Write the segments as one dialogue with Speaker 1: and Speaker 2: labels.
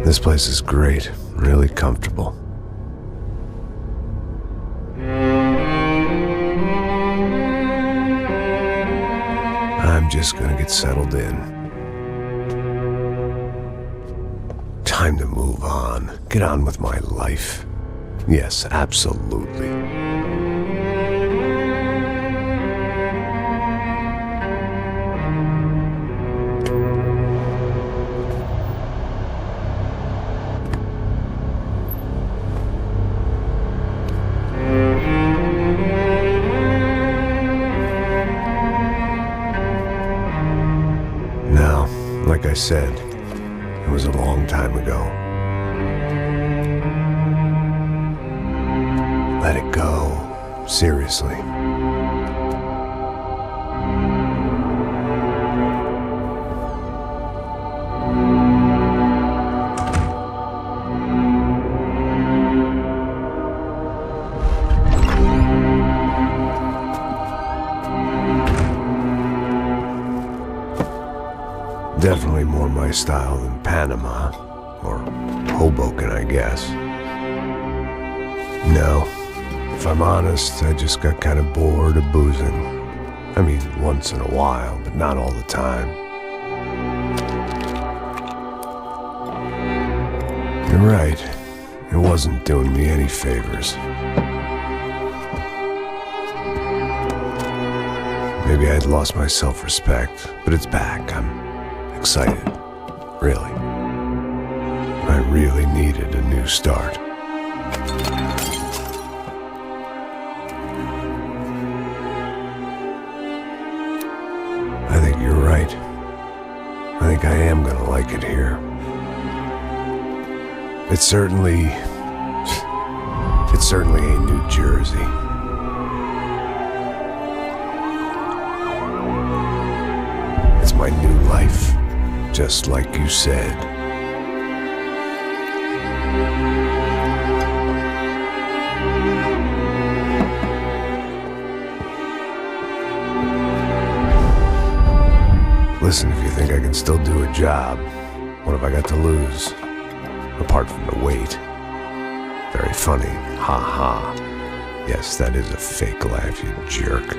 Speaker 1: This place is great, really comfortable. I'm just gonna get settled in. Time to move on, get on with my life. Yes, absolutely. Now, like I said, it was a long time ago. Let it go. Seriously. Definitely more my style than Panama, or Hoboken, I guess. No, if I'm honest, I just got kind of bored of boozing. I mean, once in a while, but not all the time. You're right, it wasn't doing me any favors. Maybe I'd lost my self-respect, but it's back. I'm excited, really. I really needed a new start. I think you're right. I think I am gonna like it here. It's certainly ain't New Jersey. It's my new life. Just like you said. Listen, if you think I can still do a job, what have I got to lose? Apart from the weight. Very funny. Ha ha. Yes, that is a fake laugh, you jerk.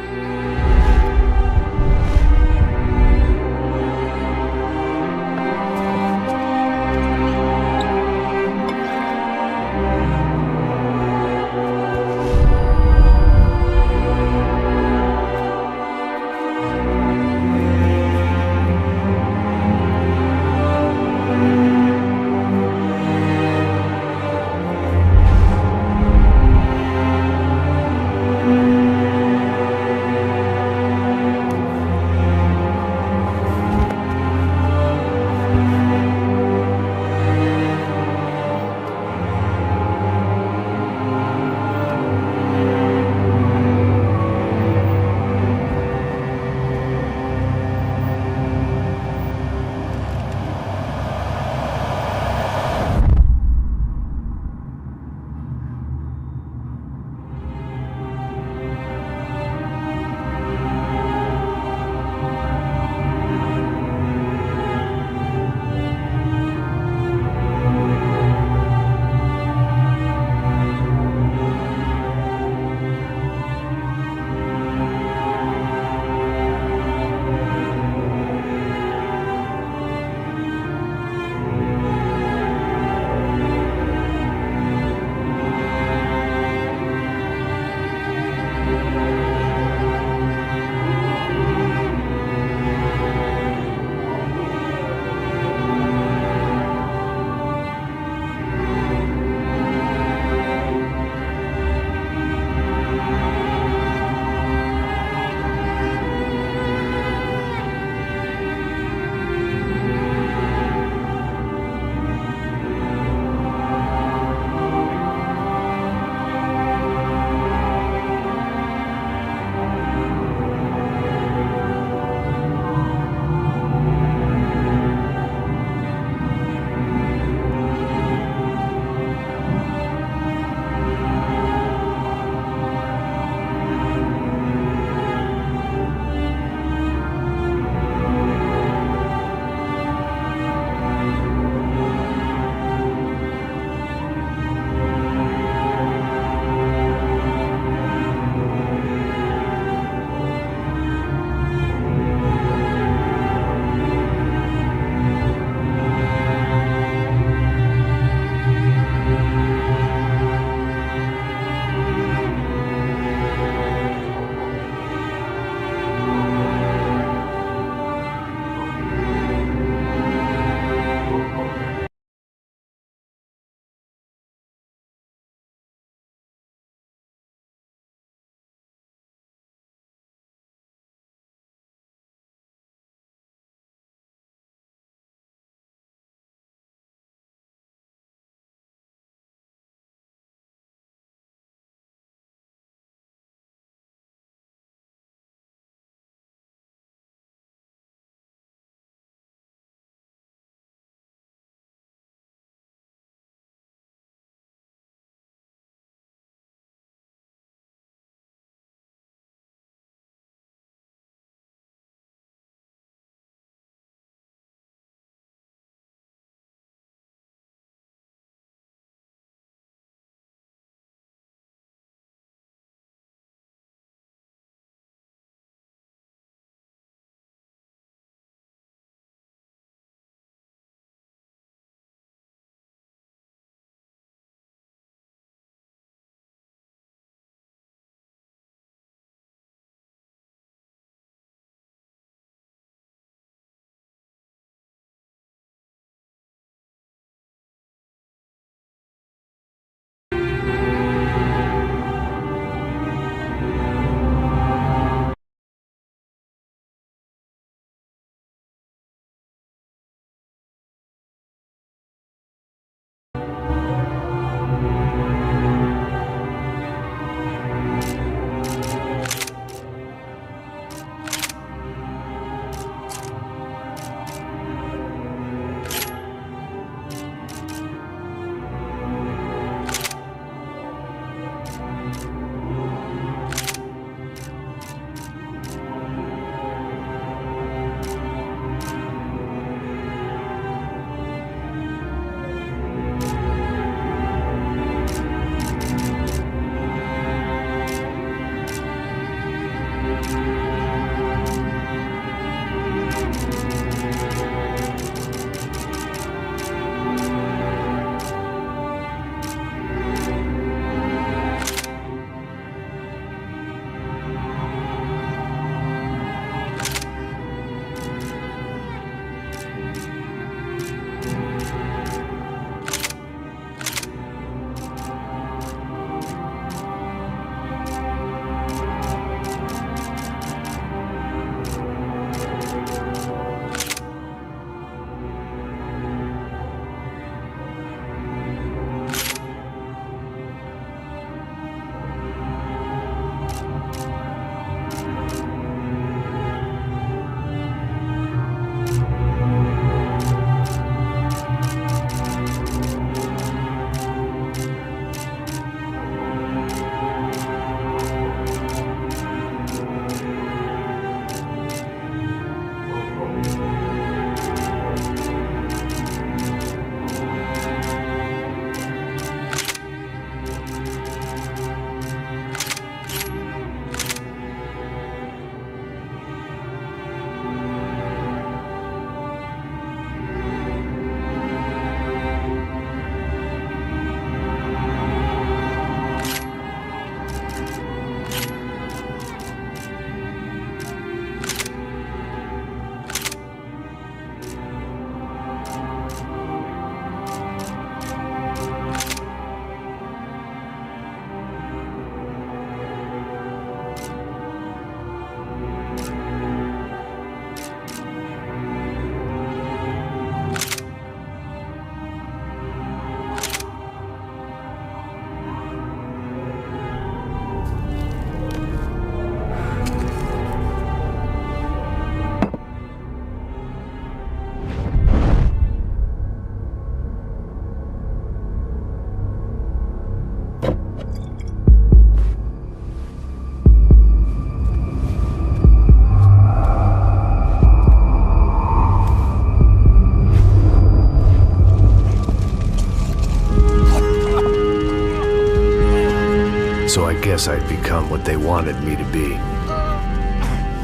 Speaker 1: guess I'd become what they wanted me to be.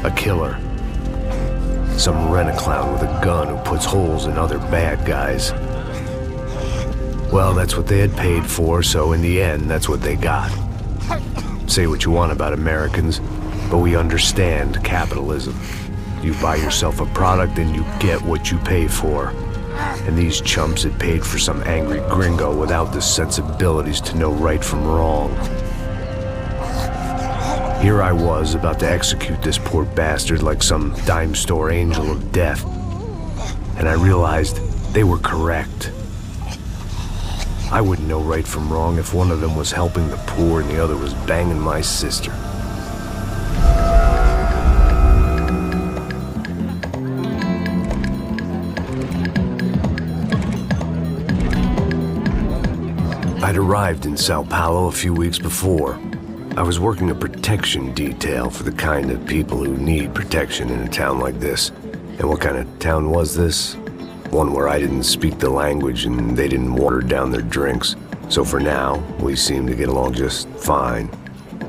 Speaker 1: A killer. Some rent-a-clown with a gun who puts holes in other bad guys. Well, that's what they had paid for, so in the end, that's what they got. Say what you want about Americans, but we understand capitalism. You buy yourself a product and you get what you pay for. And these chumps had paid for some angry gringo without the sensibilities to know right from wrong. Here I was, about to execute this poor bastard like some dime store angel of death. And I realized they were correct. I wouldn't know right from wrong if one of them was helping the poor and the other was banging my sister. I'd arrived in São Paulo a few weeks before. I was working a protection detail for the kind of people who need protection in a town like this. And what kind of town was this? One where I didn't speak the language and they didn't water down their drinks. So for now, we seemed to get along just fine.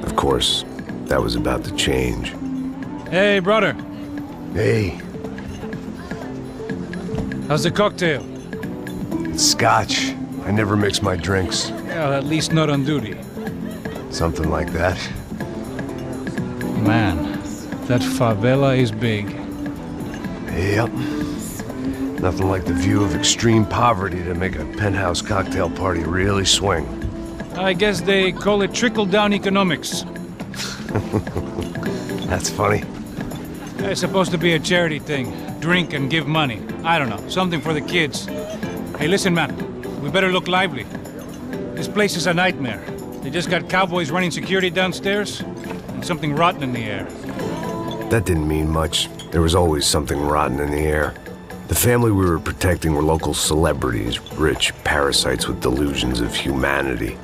Speaker 1: Of course, that was about to change.
Speaker 2: Hey, brother.
Speaker 1: Hey.
Speaker 2: How's the cocktail?
Speaker 1: It's scotch. I never mix my drinks.
Speaker 2: Well, at least not on duty.
Speaker 1: Something like that.
Speaker 2: Man, that favela is big.
Speaker 1: Yep. Nothing like the view of extreme poverty to make a penthouse cocktail party really swing.
Speaker 2: I guess they call it trickle-down economics.
Speaker 1: That's funny.
Speaker 2: It's supposed to be a charity thing. Drink and give money. I don't know, something for the kids. Hey, listen, man. We better look lively. This place is a nightmare. They just got cowboys running security downstairs, and something rotten in the air.
Speaker 1: That didn't mean much. There was always something rotten in the air. The family we were protecting were local celebrities, rich parasites with delusions of humanity.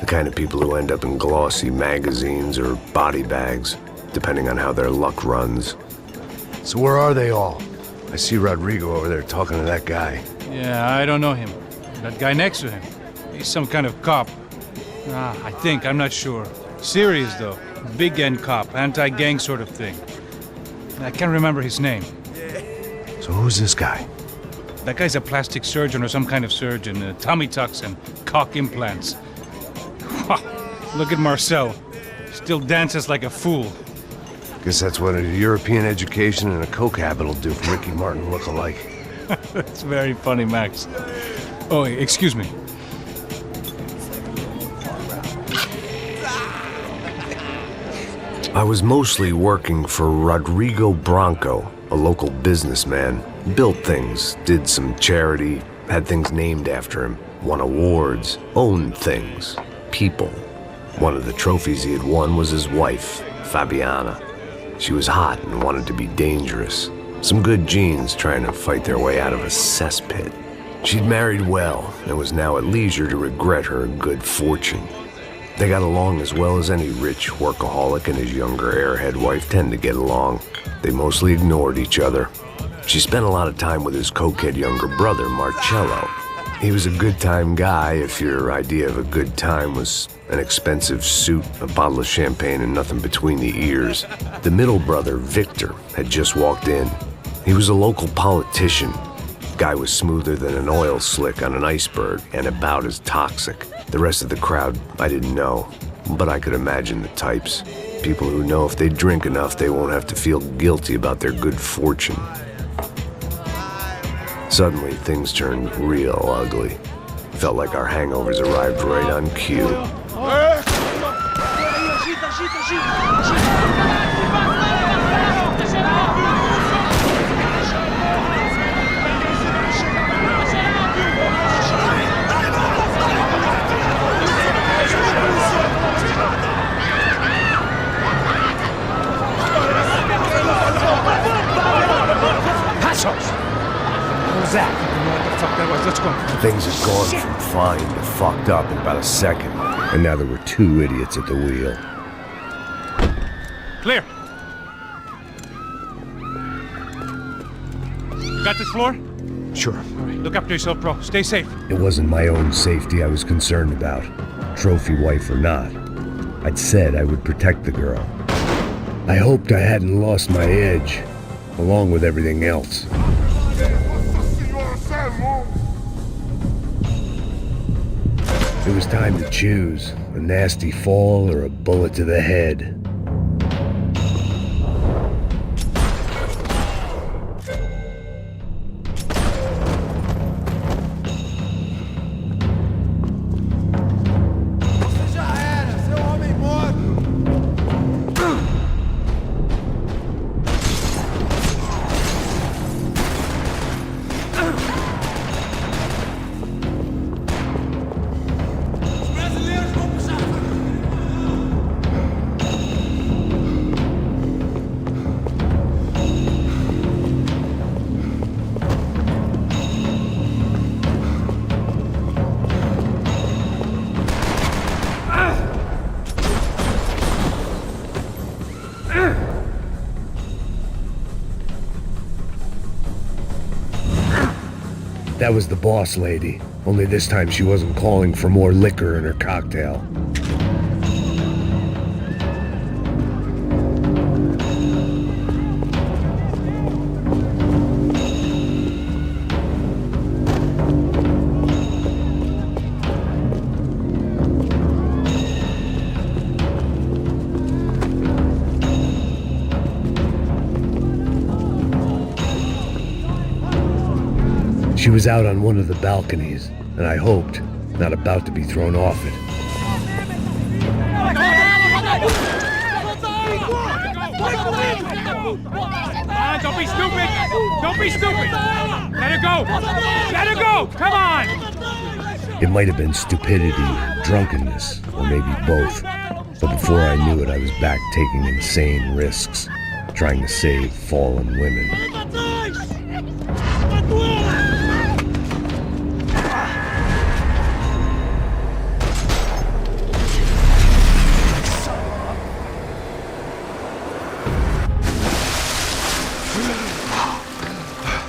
Speaker 1: The kind of people who end up in glossy magazines or body bags, depending on how their luck runs. So where are they all? I see Rodrigo over there talking to that guy.
Speaker 2: Yeah, I don't know him. That guy next to him, he's some kind of cop. I think, I'm not sure. Serious though, big end cop, anti-gang sort of thing. I can't remember his name.
Speaker 1: So who's this guy?
Speaker 2: That guy's a plastic surgeon or some kind of surgeon, tummy tucks and cock implants. Look at Marcel, still dances like a fool.
Speaker 1: Guess that's what a European education and a coke habit will do for Ricky Martin look-alike.
Speaker 2: That's very funny, Max. Oh, excuse me.
Speaker 1: I was mostly working for Rodrigo Branco, a local businessman. Built things, did some charity, had things named after him, won awards, owned things, people. One of the trophies he had won was his wife, Fabiana. She was hot and wanted to be dangerous. Some good genes trying to fight their way out of a cesspit. She'd married well and was now at leisure to regret her good fortune. They got along as well as any rich workaholic and his younger airhead wife tend to get along. They mostly ignored each other. She spent a lot of time with his cokehead younger brother, Marcello. He was a good-time guy if your idea of a good time was an expensive suit, a bottle of champagne, and nothing between the ears. The middle brother, Victor, had just walked in. He was a local politician. Guy was smoother than an oil slick on an iceberg and about as toxic. The rest of the crowd, I didn't know, but I could imagine the types. People who know if they drink enough, they won't have to feel guilty about their good fortune. Suddenly, things turned real ugly. Felt like our hangovers arrived right on cue.
Speaker 2: Let's go.
Speaker 1: Things had gone from fine to fucked up in about a second, and now there were two idiots at the wheel.
Speaker 2: Clear. Got this floor?
Speaker 1: Sure.
Speaker 2: All right, look after yourself, bro. Stay safe.
Speaker 1: It wasn't my own safety I was concerned about, trophy wife or not. I'd said I would protect the girl. I hoped I hadn't lost my edge, along with everything else. It was time to choose, a nasty fall or a bullet to the head. That was the boss lady, only this time she wasn't calling for more liquor in her cocktail. She was out on one of the balconies, and I hoped, not about to be thrown off it.
Speaker 2: Don't be stupid! Don't be stupid! Let her go! Let her go! Come on!
Speaker 1: It might have been stupidity, drunkenness, or maybe both. But before I knew it, I was back taking insane risks, trying to save fallen women.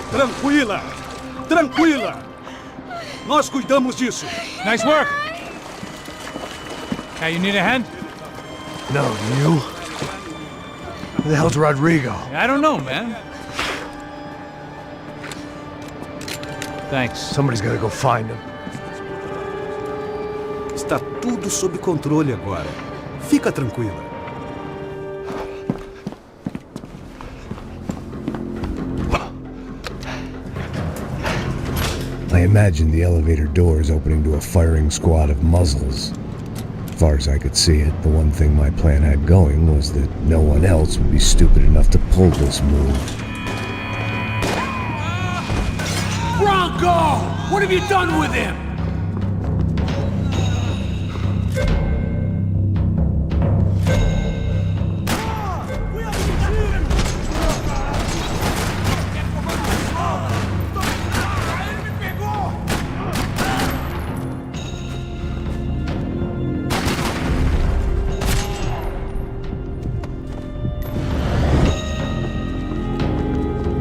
Speaker 3: Tranquila! Tranquila! Nós cuidamos disso.
Speaker 2: Nice work! Hey, you need a hand?
Speaker 1: No, you? Who the hell's Rodrigo?
Speaker 2: I don't know, man. Thanks.
Speaker 1: Somebody's gotta go find him.
Speaker 3: Está tudo sob controle agora. Fica tranquila.
Speaker 1: I imagined the elevator doors opening to a firing squad of muzzles. As far as I could see it, the one thing my plan had going was that no one else would be stupid enough to pull this move.
Speaker 4: Bronco! What have you done with him?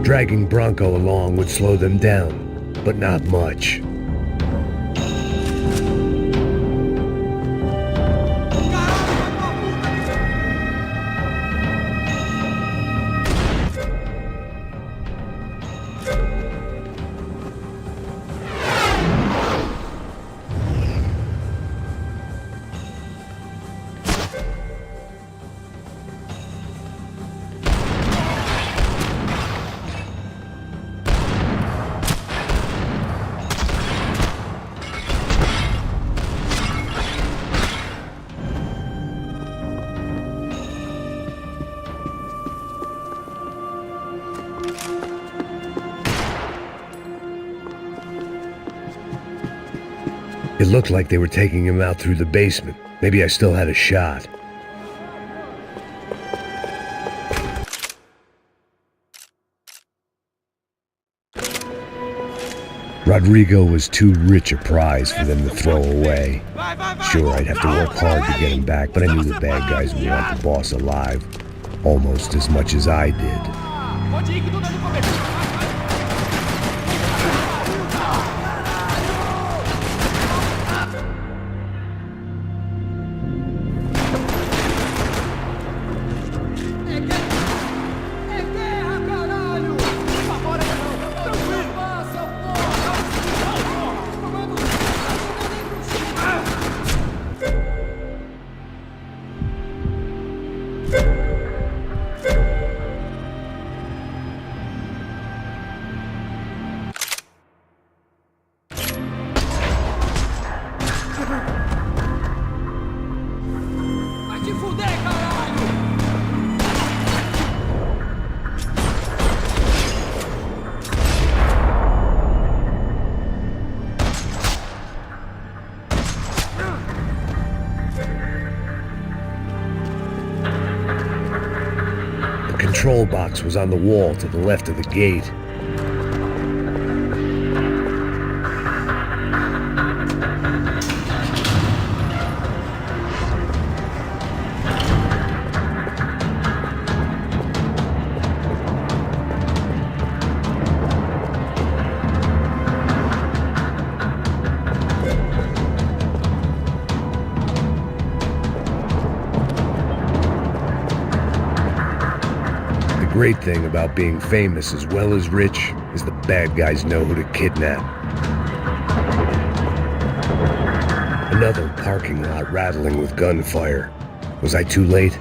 Speaker 1: Dragging Bronco along would slow them down, but not much. It looked like they were taking him out through the basement. Maybe I still had a shot. Rodrigo was too rich a prize for them to throw away. Sure, I'd have to work hard to get him back, but I knew the bad guys would want the boss alive, almost as much as I did. box was on the wall to the left of the gate. The great thing about being famous as well as rich is the bad guys know who to kidnap. Another parking lot rattling with gunfire. Was I too late?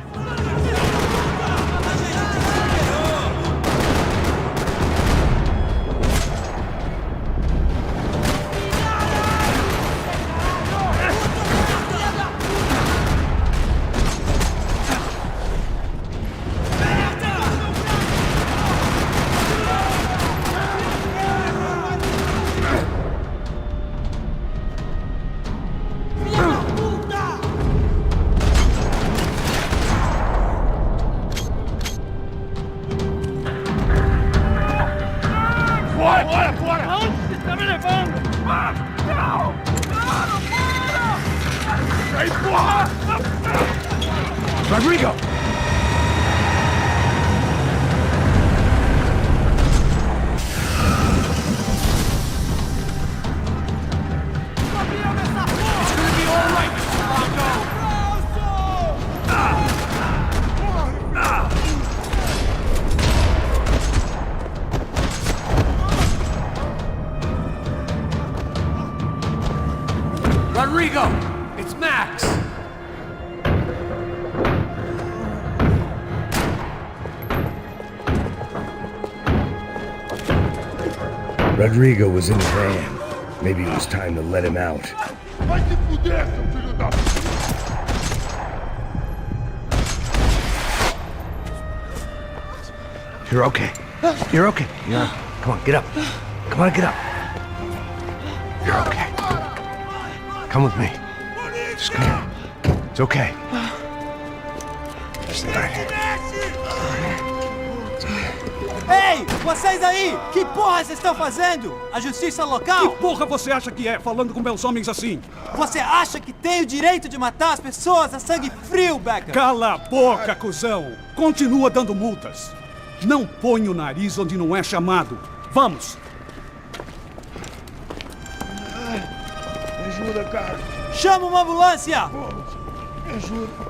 Speaker 4: Rodrigo! Rodrigo! It's Max!
Speaker 1: Rodrigo was in the van. Maybe it was time to let him out. You're okay. You're okay. Come on, get up. Come on, get up. You're okay. Come with me. Just come here. It's okay. Just right here.
Speaker 5: Ei, vocês aí! Que porra vocês estão fazendo? A justiça local?
Speaker 3: Que porra você acha que é, falando com meus homens assim?
Speaker 5: Você acha que tem o direito de matar as pessoas a sangue frio, Becker?
Speaker 3: Cala a boca, cuzão! Continua dando multas. Não põe o nariz onde não é chamado. Vamos!
Speaker 6: Me ajuda, cara.
Speaker 5: Chama uma ambulância!
Speaker 6: Me ajuda.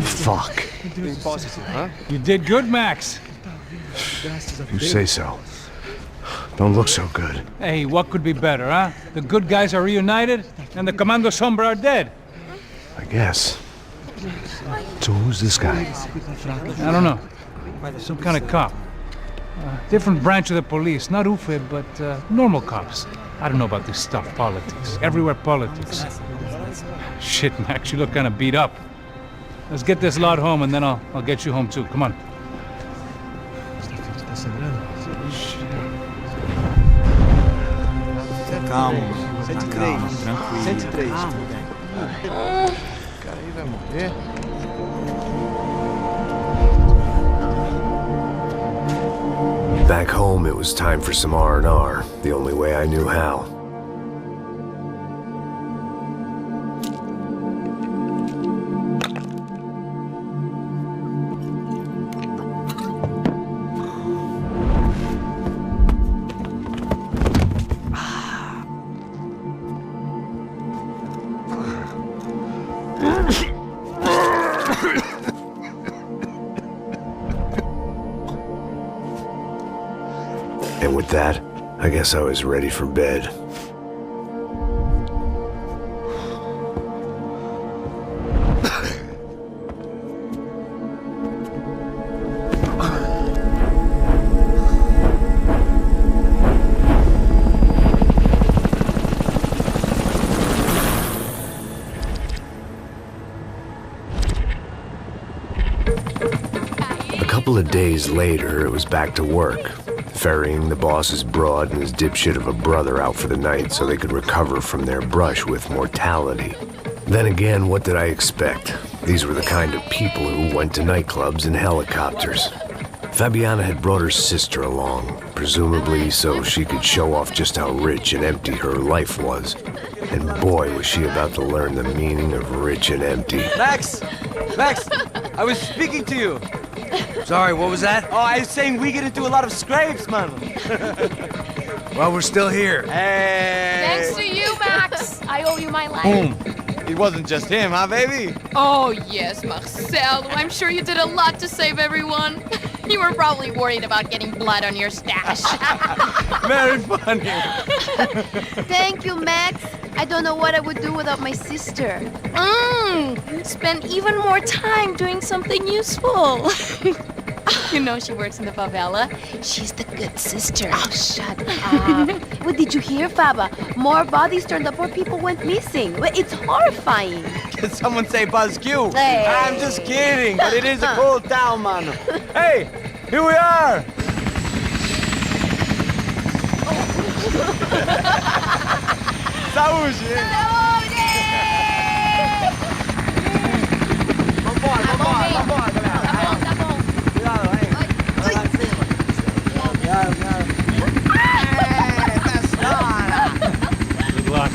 Speaker 1: Fuck.
Speaker 2: You did good, Max.
Speaker 1: You say so. Don't look so good.
Speaker 2: Hey, what could be better, huh? The good guys are reunited, and the Commando Sombra are dead.
Speaker 1: I guess. So who's this guy?
Speaker 2: I don't know. Some kind of cop. Different branch of the police. Not UFE, but normal cops. I don't know about this stuff, politics. Everywhere politics. Shit, Max, you look kind of beat up. Let's get this lot home, and then I'll get you home too. Come on.
Speaker 5: Calma, calma, tranquilo.
Speaker 6: 103. Cara, aí vai morrer.
Speaker 1: Back home, it was time for some R&R, the only way I knew how. And with that, I guess I was ready for bed. A couple of days later, it was back to work. Ferrying the boss's broad and his dipshit of a brother out for the night so they could recover from their brush with mortality. Then again, what did I expect? These were the kind of people who went to nightclubs in helicopters. Fabiana had brought her sister along, presumably so she could show off just how rich and empty her life was. And boy, was she about to learn the meaning of rich and empty.
Speaker 7: Max! Max! I was speaking to you.
Speaker 8: Sorry, what was that?
Speaker 7: Oh, I was saying we get into a lot of scrapes, man.
Speaker 8: Well, we're still here.
Speaker 7: Hey!
Speaker 9: Thanks to you, Max. I owe you my life.
Speaker 7: Boom. It wasn't just him, huh, baby?
Speaker 9: Oh, yes, Marcel. I'm sure you did a lot to save everyone. You were probably worried about getting blood on your stash.
Speaker 7: Very funny.
Speaker 10: Thank you, Max. I don't know what I would do without my sister.
Speaker 9: Spend even more time doing something useful. You know she works in the favela.
Speaker 10: She's the good sister. Oh, shut up. What did you hear, Faba? More bodies turned up or people went missing. Well, it's horrifying.
Speaker 7: Did someone say Buzz Q?
Speaker 10: Hey.
Speaker 7: I'm just kidding, but it is a cool town, man. Hey, here we are. Saúde! Vambora, vambora, vambora, galera.
Speaker 9: Tá bom.
Speaker 7: Cuidado, aí. Vai lá em cima. Cuidado, cuidado.
Speaker 2: Good luck.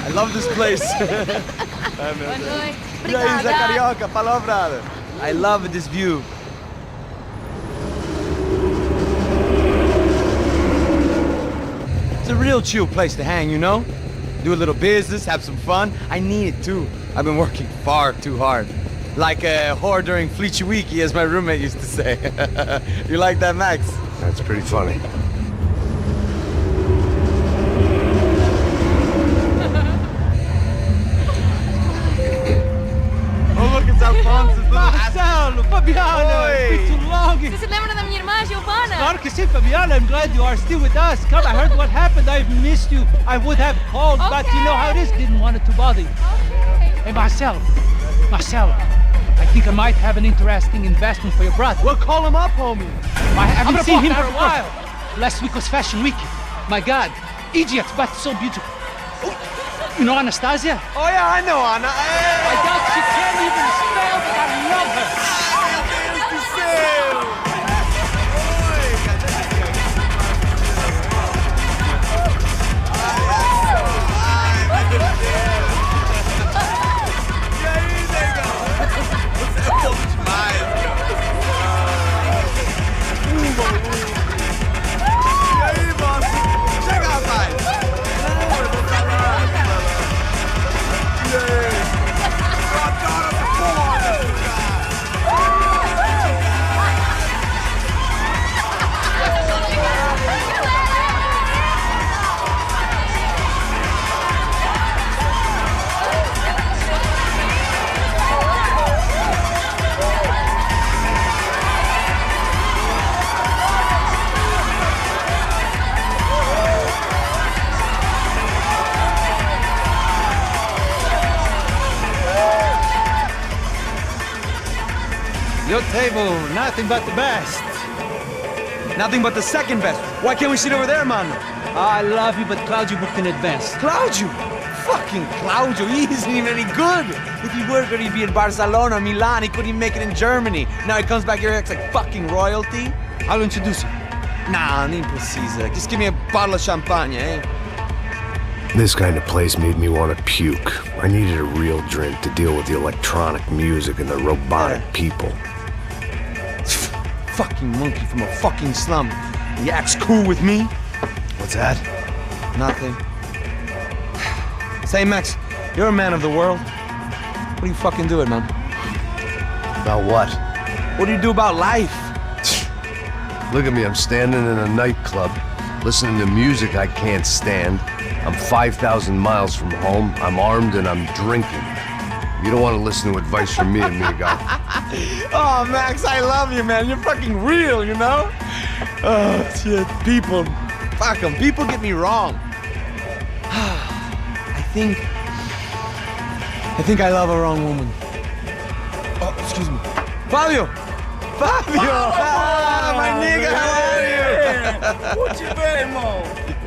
Speaker 7: I love this place. Ai, meu Deus. E aí, Zé Carioca, falou, brother. I love this view. It's a real chill place to hang, you know? Do a little business, have some fun. I need it too. I've been working far too hard. Like a whore during Fleechy Weeky, as my roommate used to say. You like that, Max?
Speaker 1: That's pretty funny.
Speaker 7: Oh, look, it's Alfonso's little
Speaker 5: Marcelo, Fabiana,
Speaker 7: Oi.
Speaker 5: it's been too long.
Speaker 9: Você se lembra da minha irmã, Giovanna?
Speaker 5: Claro que sim, Fabiana. I'm glad you are still with us. Come, I heard what happened. I've missed you. I would have called, but you know how it is. Didn't want it to bother you. Hey, Marcelo, I think I might have an interesting investment for your brother.
Speaker 7: Well, call him up, homie.
Speaker 5: I haven't seen him for a while. Last week was Fashion Week. My God, Egypt, but so beautiful. You know Anastasia?
Speaker 7: Oh, yeah, I know, Anna.
Speaker 5: I doubt she can't even spell, but I love her.
Speaker 7: Your table, nothing but the best. Nothing but the second best. Why can't we sit over there, man?
Speaker 5: I love you, but Claudio booked in advance.
Speaker 7: Claudio! Fucking Claudio, he isn't even any good. If he were good, he'd be in Barcelona, Milan. He couldn't even make it in Germany. Now he comes back here, acts like fucking royalty.
Speaker 5: I'll introduce you.
Speaker 7: Nah, nem precisa. Just give me a bottle of champagne, eh?
Speaker 1: This kind of place made me want to puke. I needed a real drink to deal with the electronic music and the robotic people.
Speaker 7: Fucking monkey from a fucking slum. He acts cool with me.
Speaker 1: What's that?
Speaker 7: Nothing. Say, Max, you're a man of the world. What are you fucking doing, man?
Speaker 1: About what?
Speaker 7: What do you do about life?
Speaker 1: Look at me, I'm standing in a nightclub, listening to music I can't stand. I'm 5,000 miles from home, I'm armed, and I'm drinking. You don't want to listen to advice from me, amigo.
Speaker 7: Oh, Max, I love you, man. You're fucking real, you know? Oh, shit. People. Fuck them. People get me wrong. I think I love a wrong woman. Oh, excuse me. Fabio! Fabio! Ah, my nigga, how are you?
Speaker 6: What you been, Mo?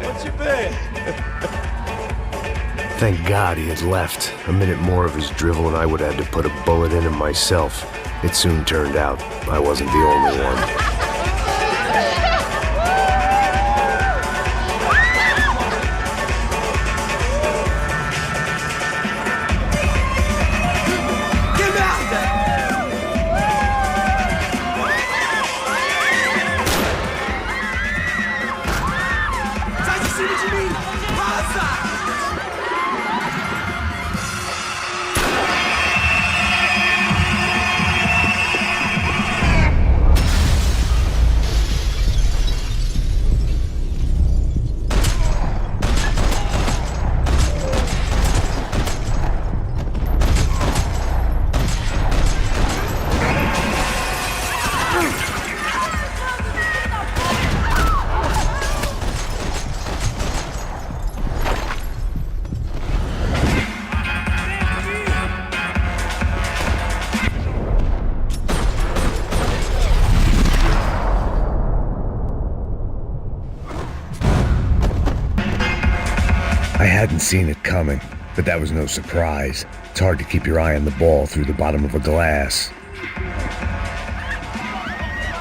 Speaker 6: What you been?
Speaker 1: Thank God he had left. A minute more of his drivel and I would have had to put a bullet in him myself. It soon turned out I wasn't the only one. I hadn't seen it coming, but that was no surprise. It's hard to keep your eye on the ball through the bottom of a glass.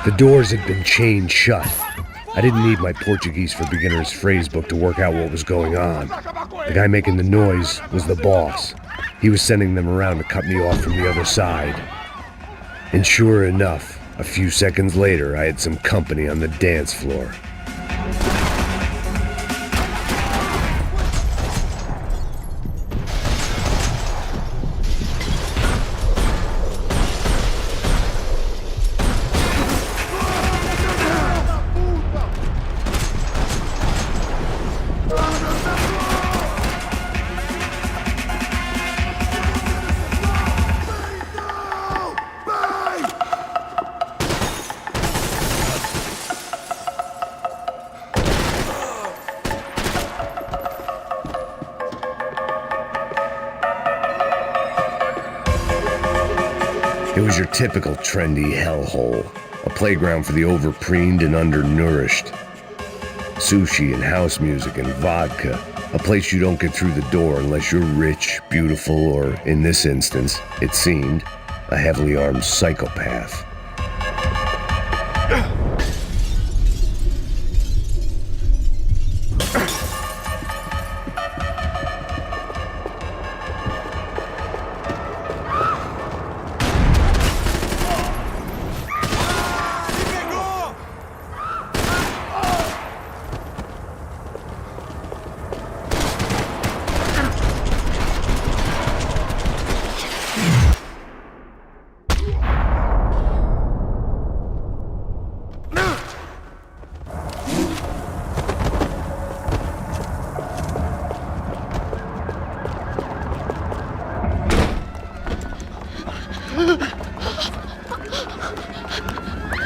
Speaker 1: The doors had been chained shut. I didn't need my Portuguese for Beginners phrase book to work out what was going on. The guy making the noise was the boss. He was sending them around to cut me off from the other side. And sure enough, a few seconds later, I had some company on the dance floor. It was your typical trendy hellhole, a playground for the overpreened and undernourished. Sushi and house music and vodka, a place you don't get through the door unless you're rich, beautiful, or, in this instance, it seemed, a heavily armed psychopath.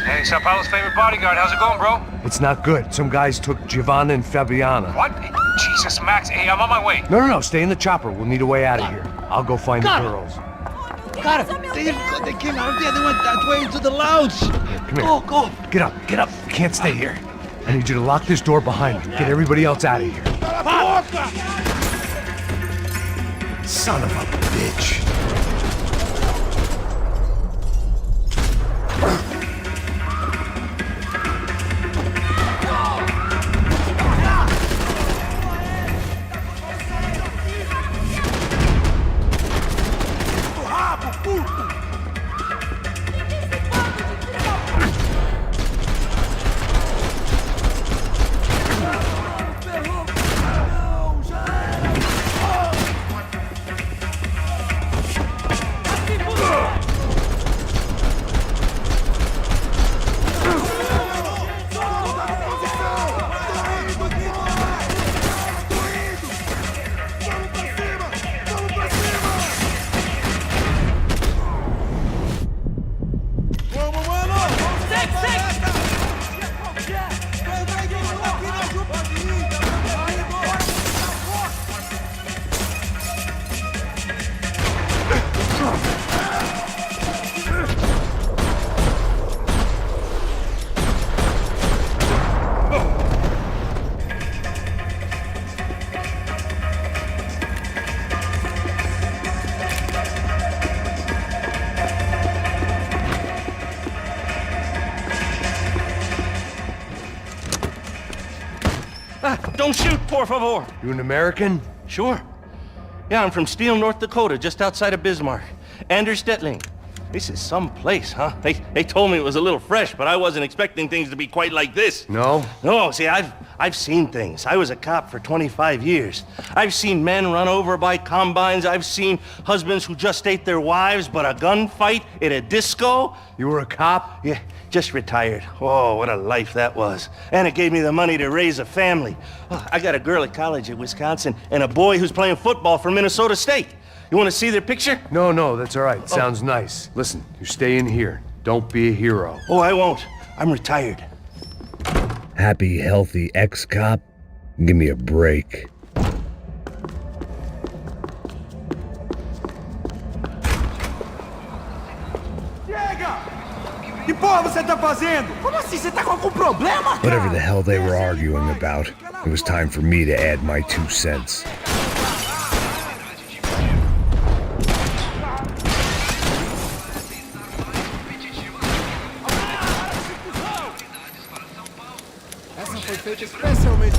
Speaker 2: Hey, São Paulo's favorite bodyguard. How's it going, bro?
Speaker 8: It's not good. Some guys took Giovanna and Fabiana.
Speaker 2: What? Jesus, Max. Hey, I'm on my way.
Speaker 8: No. Stay in the chopper. We'll need a way out of here. I'll go find the girls.
Speaker 6: Cara, they came out there. They went that way into the lounge.
Speaker 8: Come here. Go. Get up. You can't stay here. I need you to lock this door behind you. Get everybody else out of here. Son of a bitch.
Speaker 11: Don't shoot, por favor.
Speaker 8: You an American?
Speaker 11: Sure. Yeah, I'm from Steele, North Dakota, just outside of Bismarck. Anders Stetling. This is some place, huh? They told me it was a little fresh, but I wasn't expecting things to be quite like this.
Speaker 8: No?
Speaker 11: No, see, I've seen things. I was a cop for 25 years. I've seen men run over by combines. I've seen husbands who just ate their wives, but a gunfight at a disco.
Speaker 8: You were a cop?
Speaker 11: Yeah, just retired. Oh, what a life that was. And it gave me the money to raise a family. Oh, I got a girl at college at Wisconsin and a boy who's playing football for Minnesota State. You want to see their picture?
Speaker 8: No, that's all right. Sounds nice. Listen, you stay in here. Don't be a hero.
Speaker 11: Oh, I won't. I'm retired.
Speaker 1: Happy, healthy ex-cop? Give me a break.
Speaker 4: Chega! Que porra você tá fazendo? Como assim? Você tá com algum problema, cara?
Speaker 1: Whatever the hell they were arguing about, it was time for me to add my 2 cents.
Speaker 4: Foi feita especialmente.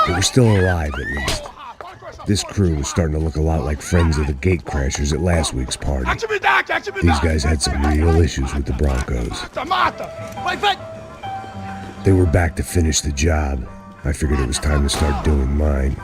Speaker 1: They were still alive, at least. This crew was starting to look a lot like friends of the gatecrashers at last week's party. These guys had some real issues with the Broncos. They were back to finish the job. I figured it was time to start doing mine.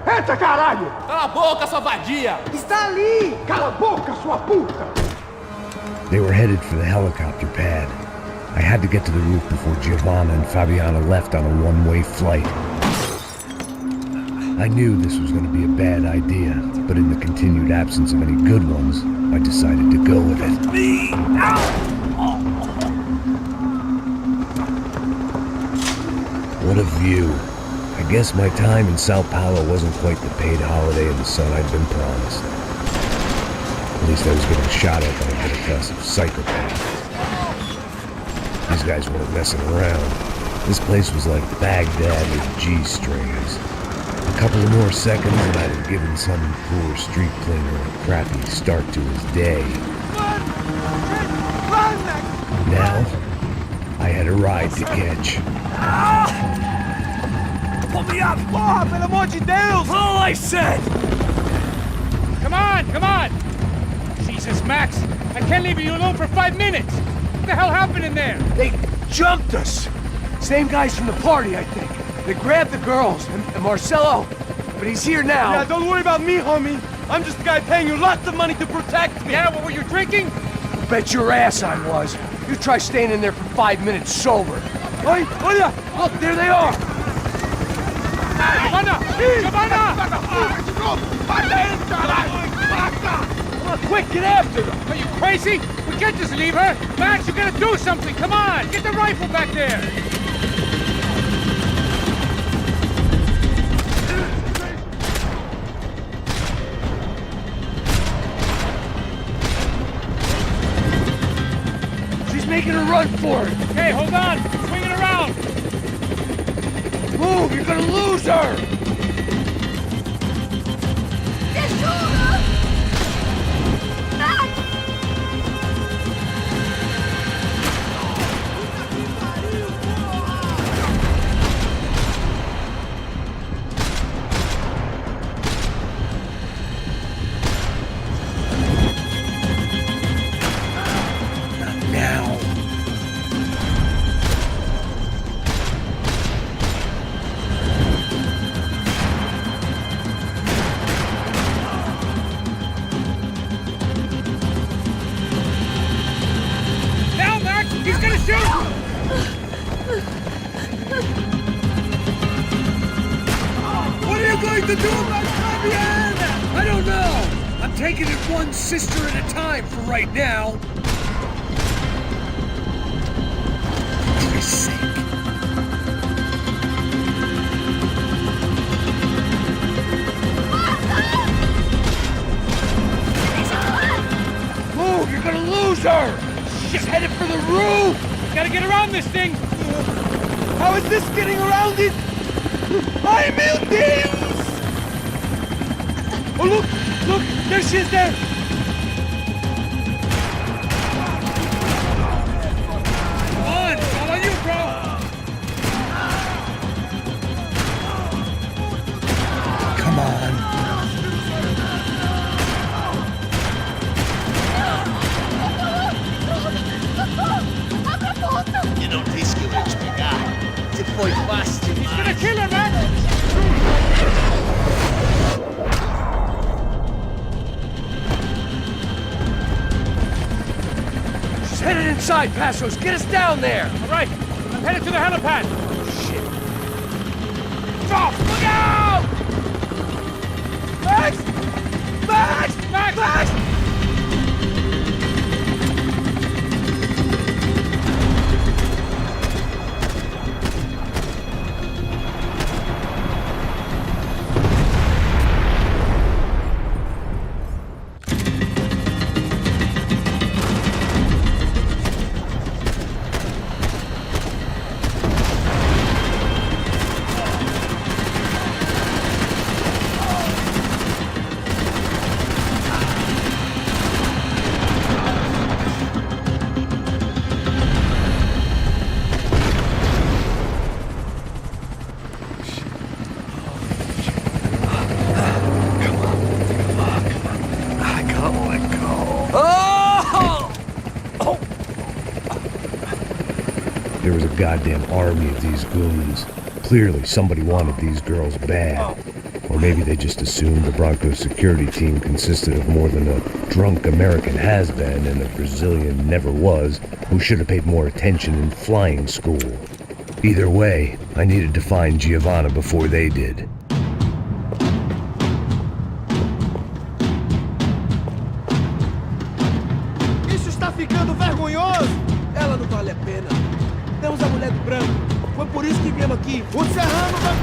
Speaker 4: Entra, caralho!
Speaker 5: Cala a boca, sua vadia!
Speaker 4: Está ali! Cala a boca, sua puta!
Speaker 1: They were headed for the helicopter pad. I had to get to the roof before Giovanna and Fabiana left on a one-way flight. I knew this was going to be a bad idea, but in the continued absence of any good ones, I decided to go with it. What a view. I guess my time in São Paulo wasn't quite the paid holiday in the sun I'd been promised. At least I was getting shot at by a middle-class of psychopaths. These guys weren't messing around. This place was like Baghdad with G-strings. A couple of more seconds and I'd have given some poor street cleaner a crappy start to his day. Now, I had a ride to catch.
Speaker 4: Pull me up! Porra, pelo amor de Deus!
Speaker 5: All I said! Come on! Jesus, Max! I can't leave you alone for 5 minutes! What the hell happened in there?
Speaker 8: They jumped us! Same guys from the party, I think. They grabbed the girls, and Marcelo, but he's here now.
Speaker 6: Yeah, don't worry about me, homie. I'm just the guy paying you lots of money to protect me.
Speaker 5: Yeah, what were you drinking?
Speaker 8: Bet your ass I was. You try staying in there for 5 minutes sober.
Speaker 6: Oi, olha!
Speaker 8: Look, there they are.
Speaker 5: Giovanna!
Speaker 8: Come on, quick, get after them.
Speaker 5: Are you crazy? We can't just leave her. Max, you gotta do something. Come on, get the rifle back there.
Speaker 8: She's making a run for it.
Speaker 5: Okay, hold on. Swing it around.
Speaker 8: Move, you're gonna lose her. I don't know. I'm taking it one sister at a time for right now. For Christ's sake. Move, you're gonna lose her. She's headed for the roof.
Speaker 5: Gotta get around this thing.
Speaker 6: How is this getting around it? Ai, meu Deus! Oh, look, there she is there.
Speaker 5: Come on, it's all on you, bro.
Speaker 8: Come on.
Speaker 6: Eu não disse que eu ia te pegar. Você foi fácil.
Speaker 5: He's gonna kill her, man.
Speaker 8: She's headed inside, Passos. Get us down there.
Speaker 5: All right, I'm headed to the helipad.
Speaker 8: Shit.
Speaker 5: Stop! Look out!
Speaker 6: Max! Max!
Speaker 5: Max!
Speaker 6: Max!
Speaker 8: There was a goddamn army of these goons. Clearly, somebody wanted these girls bad. Or maybe they just assumed the Broncos security team consisted of more than a drunk American has-been and a Brazilian never was who should have paid more attention in flying school. Either way, I needed to find Giovanna before they did.
Speaker 6: Isso está ficando vergonhoso! Ela não vale a pena. Temos a mulher do branco. Foi por isso que viemos aqui. O Serrano vai...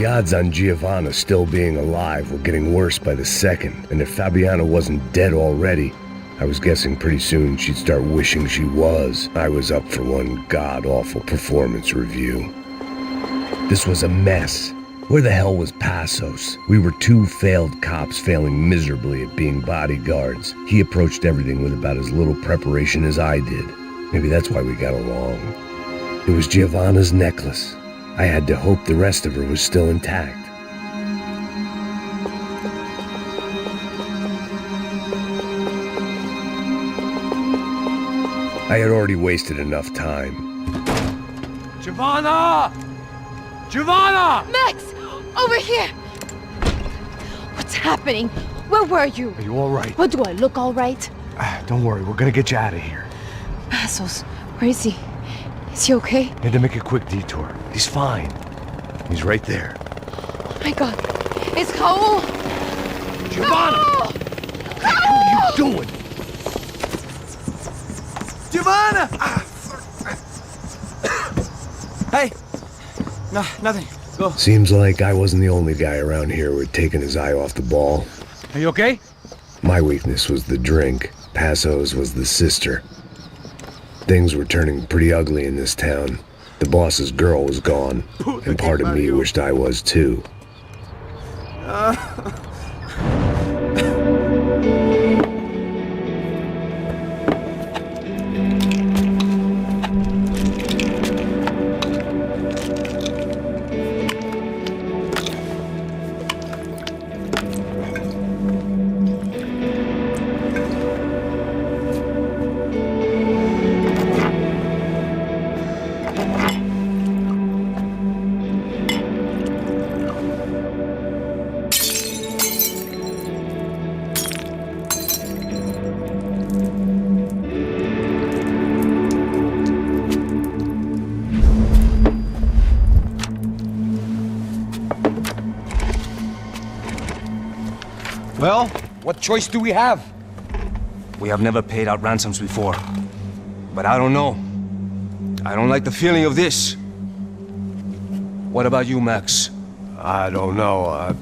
Speaker 8: The odds on Giovanna still being alive were getting worse by the second, and if Fabiana wasn't dead already, I was guessing pretty soon she'd start wishing she was. I was up for one god-awful performance review. This was a mess. Where the hell was Passos? We were two failed cops failing miserably at being bodyguards. He approached everything with about as little preparation as I did. Maybe that's why we got along. It was Giovanna's necklace. I had to hope the rest of her was still intact. I had already wasted enough time.
Speaker 6: Giovanna! Giovanna!
Speaker 10: Max! Over here! What's happening? Where were you?
Speaker 6: Are you all right?
Speaker 10: What, do I look all right?
Speaker 6: Don't worry, we're gonna get you out of here.
Speaker 10: Passos, where is he? Is he okay?
Speaker 6: Had to make a quick detour. He's fine. He's right there.
Speaker 10: Oh my god. It's Raul!
Speaker 6: Giovanna!
Speaker 10: Raul!
Speaker 6: What are you doing? Giovanna!
Speaker 7: Hey! No, nothing. Go.
Speaker 8: Seems like I wasn't the only guy around here who had taken his eye off the ball.
Speaker 2: Are you okay?
Speaker 8: My weakness was the drink. Passos was the sister. Things were turning pretty ugly in this town. The boss's girl was gone, and part of me wished I was too.
Speaker 7: Well, what choice do we have?
Speaker 12: We have never paid out ransoms before. But I don't know. I don't like the feeling of this. What about you, Max?
Speaker 1: I don't know.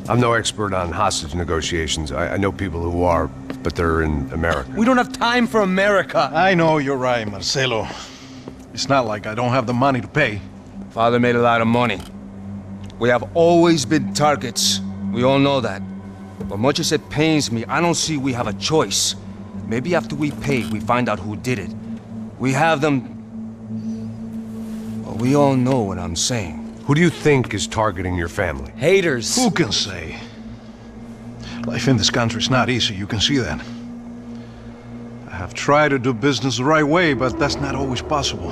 Speaker 1: I'm no expert on hostage negotiations. I know people who are, but they're in America.
Speaker 7: We don't have time for America.
Speaker 13: I know you're right, Marcelo. It's not like I don't have the money to pay.
Speaker 12: Father made a lot of money. We have always been targets. We all know that. But much as it pains me, I don't see we have a choice. Maybe after we pay, we find out who did it. We have them... Well, we all know what I'm saying.
Speaker 1: Who do you think is targeting your family?
Speaker 7: Haters.
Speaker 13: Who can say? Life in this country is not easy, you can see that. I have tried to do business the right way, but that's not always possible.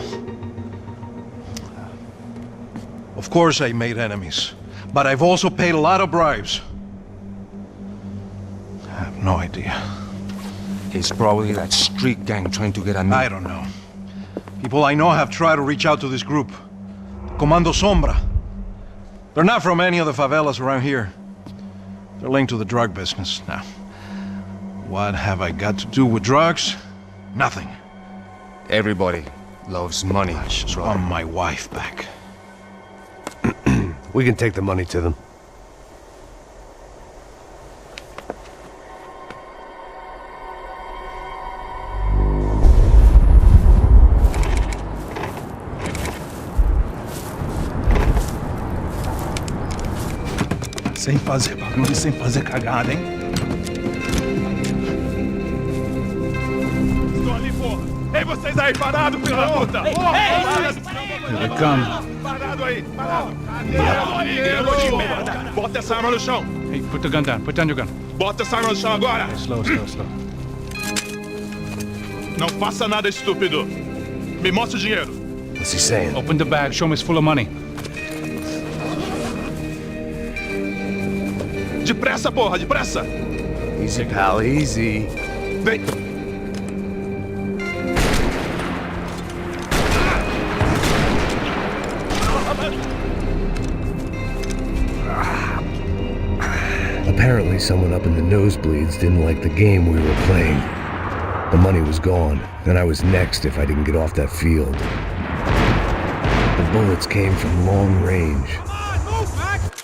Speaker 13: Of course I made enemies, but I've also paid a lot of bribes. I have no idea.
Speaker 12: It's probably that street gang trying to get at me.
Speaker 13: I don't know. People I know have tried to reach out to this group. Comando Sombra. They're not from any of the favelas around here. They're linked to the drug business. Now, what have I got to do with drugs? Nothing.
Speaker 12: Everybody loves money.
Speaker 13: I just want my wife back.
Speaker 1: We can take the money to them.
Speaker 3: Sem fazer barulho e sem fazer cagada, hein?
Speaker 4: Estou ali, porra! Ei, vocês aí, parado, filho da puta!
Speaker 2: Here they come.
Speaker 4: Parado aí, parado! Grego de merda! Bota essa arma no chão!
Speaker 2: Hey, put the gun down. Put down your gun.
Speaker 4: Bota essa arma no chão agora!
Speaker 2: Slow, slow, slow.
Speaker 4: Não faça nada, estúpido! Me mostra o dinheiro!
Speaker 1: What's he saying?
Speaker 2: Open the bag. Show me it's full of money.
Speaker 4: Depressa, porra, depressa!
Speaker 1: Easy, pal, easy.
Speaker 4: Vem!
Speaker 8: Apparently someone up in the nosebleeds didn't like the game we were playing. The money was gone, and I was next if I didn't get off that field. The bullets came from long range.
Speaker 6: Max!